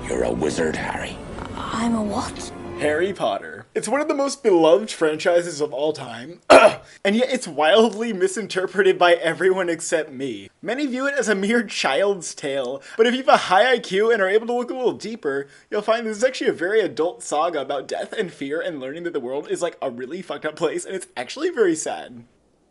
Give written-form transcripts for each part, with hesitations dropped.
You're a wizard, Harry. I'm a what? Harry Potter. It's one of the most beloved franchises of all time, and yet it's wildly misinterpreted by everyone except me. Many view it as a mere child's tale, but if you have a high IQ and are able to look a little deeper, you'll find this is actually a very adult saga about death and fear and learning that the world is like a really fucked up place, and it's actually very sad.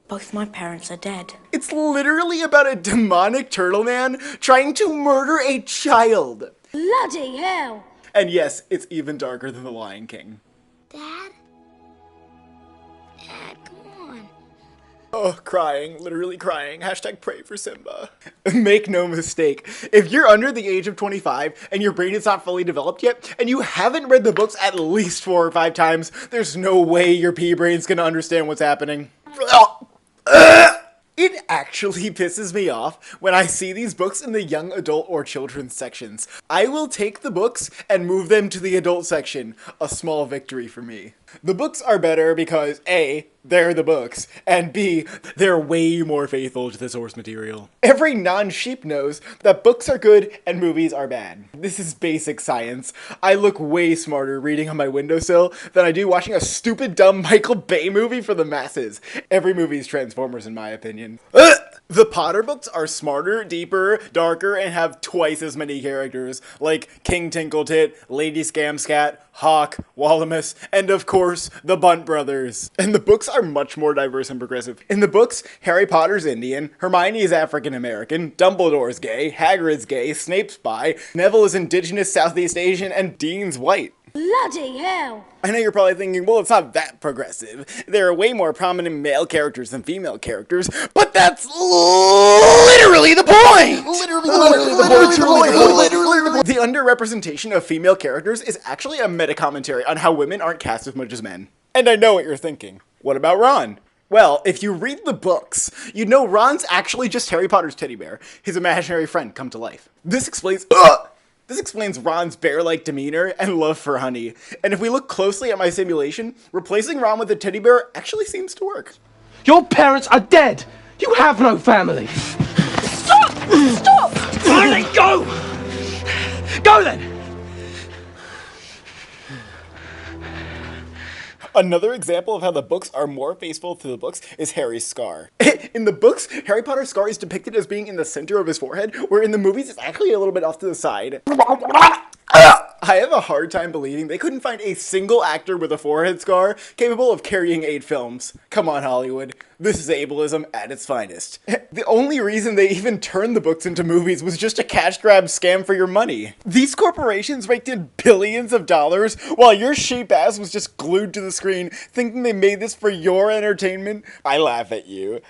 Both my parents are dead. It's literally about a demonic turtle man trying to murder a child. Bloody hell! And yes, it's even darker than The Lion King. Dad? Dad, come on. Oh, crying, literally crying. Hashtag pray for Simba. Make no mistake, if you're under the age of 25 and your brain is not fully developed yet, and you haven't read the books at least 4 or 5 times, there's no way your pea brain's gonna understand what's happening. It actually pisses me off when I see these books in the young adult or children's sections. I will take the books and move them to the adult section. A small victory for me. The books are better because A, they're the books, and B, they're way more faithful to the source material. Every non-sheep knows that books are good and movies are bad. This is basic science. I look way smarter reading on my windowsill than I do watching a stupid dumb Michael Bay movie for the masses. Every movie is Transformers in my opinion. The Potter books are smarter, deeper, darker, and have twice as many characters, like King Tinkletit, Lady Scamscat, Hawk, Wallamus, and of course, the Bunt Brothers. And the books are much more diverse and progressive. In the books, Harry Potter's Indian, Hermione is African American, Dumbledore's gay, Hagrid's gay, Snape's bi, Neville is indigenous Southeast Asian, and Dean's white. Bloody hell! I know you're probably thinking, well, it's not that progressive. There are way more prominent male characters than female characters, but that's literally the point! Literally the point. The underrepresentation of female characters is actually a meta-commentary on how women aren't cast as much as men. And I know what you're thinking. What about Ron? Well, if you read the books, you know Ron's actually just Harry Potter's teddy bear, his imaginary friend come to life. This explains Ron's bear-like demeanor and love for honey. And if we look closely at my simulation, replacing Ron with a teddy bear actually seems to work. Your parents are dead! You have no family! Stop! Stop! Finally, go! Go then! Another example of how the books are more faithful to the books is Harry's scar. In the books, Harry Potter's scar is depicted as being in the center of his forehead, where in the movies it's actually a little bit off to the side. I have a hard time believing they couldn't find a single actor with a forehead scar capable of carrying 8 films. Come on, Hollywood. This is ableism at its finest. The only reason they even turned the books into movies was just a cash grab scam for your money. These corporations raked in billions of dollars while your sheep ass was just glued to the screen thinking they made this for your entertainment. I laugh at you.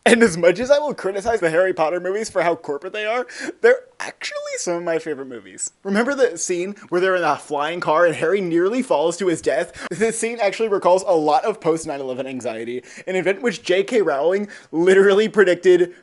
And as much as I will criticize the Harry Potter movies for how corporate they are, they're actually some of my favorite movies. Remember the scene where they're in a flying car and Harry nearly falls to his death? This scene actually recalls a lot of post 9/11 anxiety, an event which J.K. Rowling literally predicted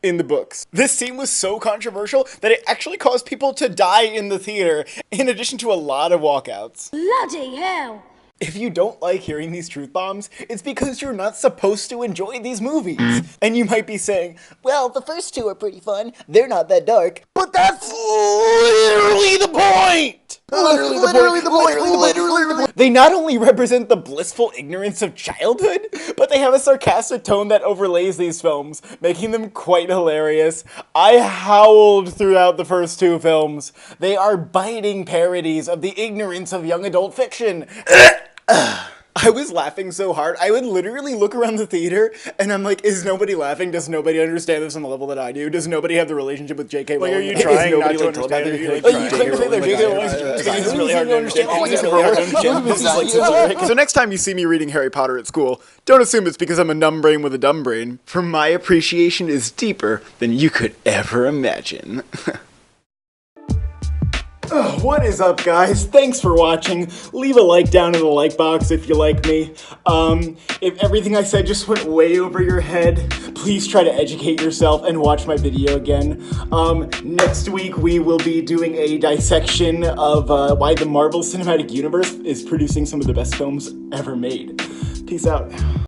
in the books. This scene was so controversial that it actually caused people to die in the theater, in addition to a lot of walkouts. Bloody hell! If you don't like hearing these truth bombs, it's because you're not supposed to enjoy these movies. And you might be saying, well, the first 2 are pretty fun, they're not that dark. But that's literally the point! Literally the point. They not only represent the blissful ignorance of childhood, but they have a sarcastic tone that overlays these films, making them quite hilarious. I howled throughout the first 2 films. They are biting parodies of the ignorance of young adult fiction. I was laughing so hard, I would literally look around the theater, and I'm like, is nobody laughing? Does nobody understand this on the level that I do? Does nobody have the relationship with J.K. Rowling? Like, are you trying not to understand it? You claim to say that J.K. Rowling is really hard to understand. So next time you see me reading Harry Potter at school, don't assume it's because I'm a numb brain with a dumb brain, for my appreciation is deeper than you could ever imagine. What is up, guys? Thanks for watching. Leave a like down in the like box if you like me. If everything I said just went way over your head, please try to educate yourself and watch my video again. Next week we will be doing a dissection of why the Marvel Cinematic Universe is producing some of the best films ever made. Peace out.